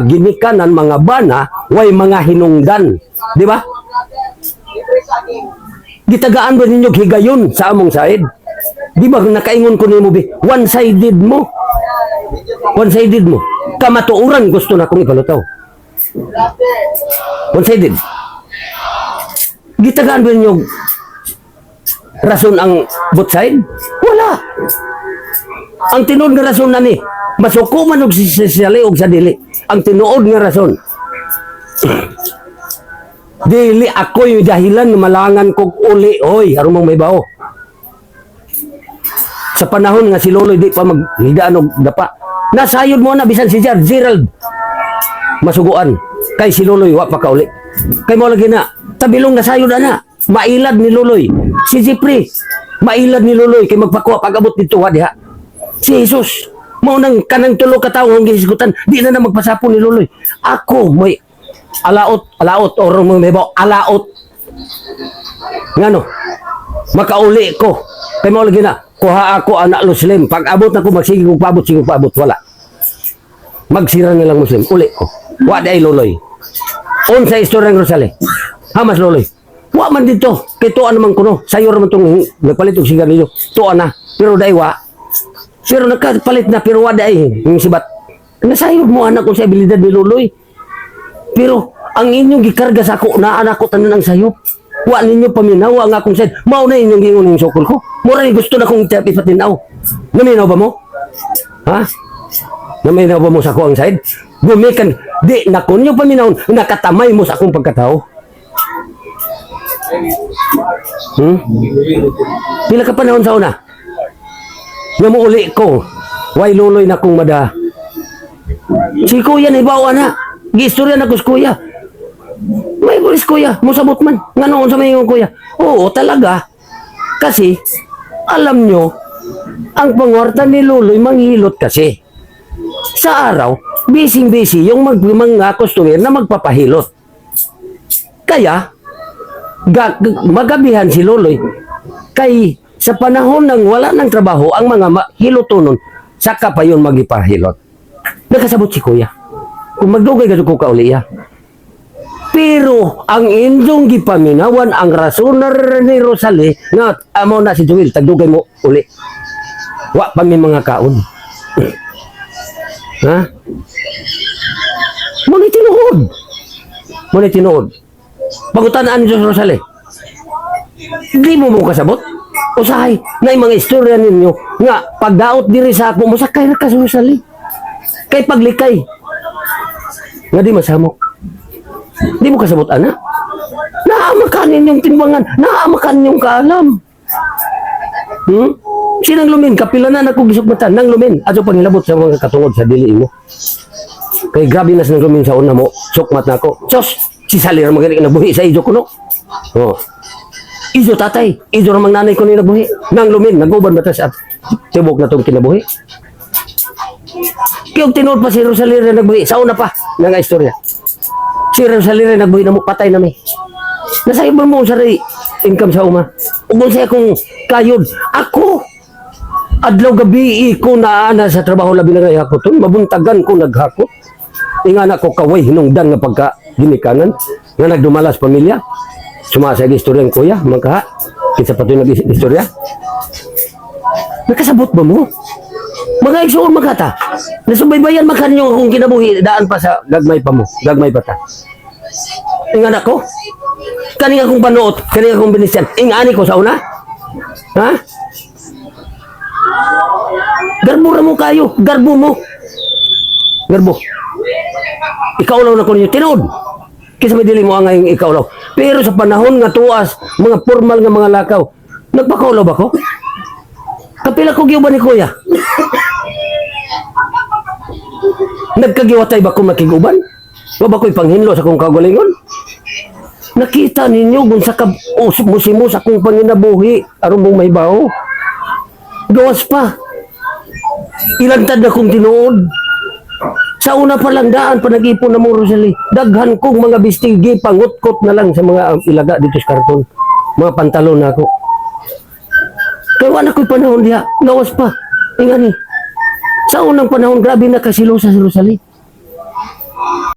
ginikanan mga bana, way mga hinungdan. Di ba? Gitagaan ba ninyo higayon sa among side? Di ba nakaingon ko nimo bi, one-sided mo. One-sided mo. Kamatuuran gusto na kong ipalutaw. One-sided. Gitagaan ba ninyo rason ang both side? Wala. Ang tinuod nga rason na ni, masuko man og sali og sa dili. Ang tinuod nga rason. Dili ako'y dahilan na malangan kog uli, oy, aron mong may bao. Sa panahon nga si Loloy di pa maghidaan og dapa. Nasayod mo na bisan si Gerald. Masuguan. Kay si Loloy wa pa kauli. Kay mo lagi na, tabilong nasayod na. Mailad ni Loloy. Si Jeffrey, mailad ni Loloy kay magpakuha pag-abot dito wa diha. Si Jesus, mao nang kanang tulo ka tawo ang gisigutan, di na magpasapo ni Loloy. Ako may alaot or may bao alaot. Ngano? Makauli ko. Kay mo lagi na, kuha ako anak Muslim. Pag abot na ko magsige kog paabot, wala. Magsira nilang Muslim, uli ko. Wa day Loloy. Unsa istorya ng Rosale? Hamas Loloy. Wa man dito, kay tuan naman kuno. Sayo naman itong nagpalit og sigarilyo. Tuan na, pero day wa. Pero nagkapalit na, pero wa day yung sibat. Nasayod mo anak ko sa abilidad ni Loloy. Pero ang inyong gikarga sa ako, na anak ko tanan ang sayop. Wa ninyo paminaw ang akong side. Mao na inyong gingon ng sukol ko. Mura gusto na kong ipatinaw. Naminaw ba mo? Ha? Naminaw ba mo sa ako ang side? Gumikan, di na kunyo paminaw, nakatamay mo sa akong pagkatao. Pila ka panahon sa una? Nga mo uli ko, way Loloy na kong mada. Si kuya na ibawa na. Gistorya na ko si kuya. May bulis kuya, musabot man. Nga noon sa may kuya. Oo, talaga. Kasi, alam nyo, ang pangwarta ni Loloy manghilot kasi. Sa araw, busy-busy yung mga customer na magpapahilot. Kaya, magabihan si Loloy. Kay, sa panahon ng wala ng trabaho, ang mga hilotonon, saka pa yun magipahilot. Nakasabot si kuya. Kung magdugay ka ko kauliya. Pero ang inyong gipaminawan ang rasonar ni Rosale nga amo na si Joel tagdugay mo uli. Wa pa mi mga kaon. Ha? Muni tinuod. Pagutanaan ni Rosale. Di mo kasabot? Usahay na mga istorya ninyo nga pagdaot diri sa ako mo sakay na ka sa Rosale. Kay paglikay. Nga di masamok. Di mo kasabot, ana? Naamakan ninyong timbangan. Naamakan ninyong kaalam. Sinang lumin? Kapila na nakugisukbatan. Nang lumin. Ato pangilabot sa mga katungod sa dili mo. Kay grabe na sinang lumin sa una mo. Sukmat na ako. Sos! Si Salir magaling nabuhi sa ijo ko, no? Oh. Ijo tatay. Ijo ramang nanay ko ni nabuhi. Nang lumin. Nag-uban batas at tibok na itong kinabuhi. Kiyong tinod pa si Rosalie na nagbuhi. Sa una pa. Nga istorya. Si Rosalie na nagbuhi na mo. Patay na may. Nasa ibang mo sa income sa uma. Ugong siya kung kayod. Ako. Adlaw gabi ko na ana sa trabaho labi na ngayakoton. Mabuntagan ko naghakot. Ingana ko kaway hinungdan nga pagka ginikanan. Nga nagdumalas pamilya. Sumasag istorya ng kuya. Magkaha. Kitsa pa ito nag-istorya. Nakasabot ba mo? Mga igsoon magkata. Nasubaybayan makanyo kung kinabuhi daan pa sa gagmay pa mo. Gagmay pa ta. Ingan ako. Kani akong panuot. Kani akong binisyan. Ingani ko sa una. Ha? Garbo ra mo kayo. Garbo mo. Garbo. Ikaw lang na ko ninyo. Tinood. Kisa may dili mo ang ngayong ikaw lang. Pero sa panahon nga tuwas, mga formal nga mga lakaw, nagpakaulaw ba ko? Kapila ko giuban ni kuya. Nagkagiwatay ba kung makiguban? O ba ko'y panghinlo sa kong kagalingon? Nakita ninyo kung sa musimo sa kong panginabuhi aron mong may bao. Gawas pa. Ilantad na kong tinuod. Sa una pa lang daan pa nag-ipon na mo Rosalie. Daghan kong mga bistigi, pangutkot na lang sa mga ilaga dito sa karton. Mga pantalon na ako. Kaya wala ko'y panahon diha. Gawas pa. Ingani. Sa unang panahon, grabe na kasilosa si Rosalie.